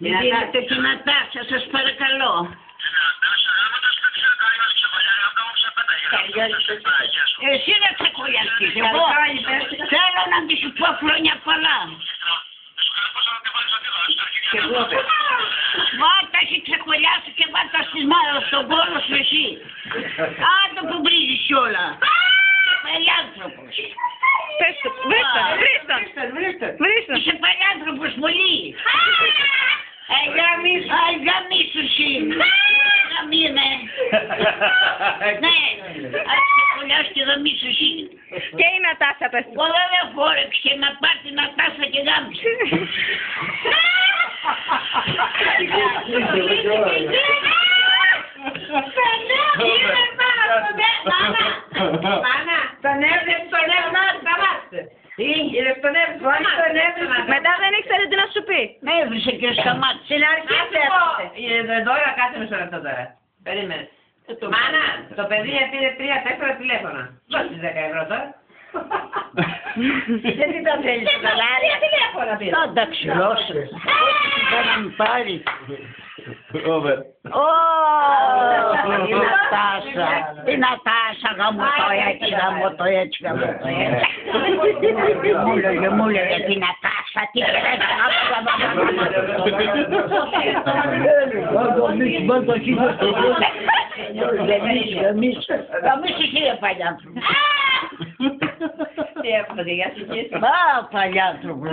Μην δίνετε την Νατάσα, σας παρακαλώ. Εσύ να τσακολιαστείς, εγώ θέλω να τη σου πω χρόνια πολλά. Βάτα έχει τσακολιάσει και βάτα στον κόλο σου εσύ. Άντε που βρίζεις κιόλα. Παλιάνθρωπος. Πες του, βρίσtan. Είσαι παλιάνθρωπος πολύ. Γαμίσου εσύ. Γαμíme. Ναι, ας τσακολιάσει και γαμίσου εσύ. Και η Νατάσα πες του. Εγώ βέβαια φόρεξε και να πάρει την Νατάσα και γάμισε. Μετά δεν ήξερε τι να σου πει. Με έβρισε και σταμάτησε. Στην αρχή έβρισε. Τώρα κάτσε μισό λεπτό τώρα. Περίμενε. Μάνα, το παιδί πήρε 3-4 τηλέφωνα. Δώσε 10 ευρώ τώρα. Γιατί τα θέλεις τα δολάρια, τηλέφωνα πήρε. Θα τα ξυλώσω. Θα να μου πάρει. Η Νατάσα γαμώτο έτσι, γαμώτο έτσι. Μου λέγε την Νατάσα, τι λέγε. Γαμίσου εσύ παλιάνθρωπο. Τι έπρεπε, για σου και Παλιάνθρωπο.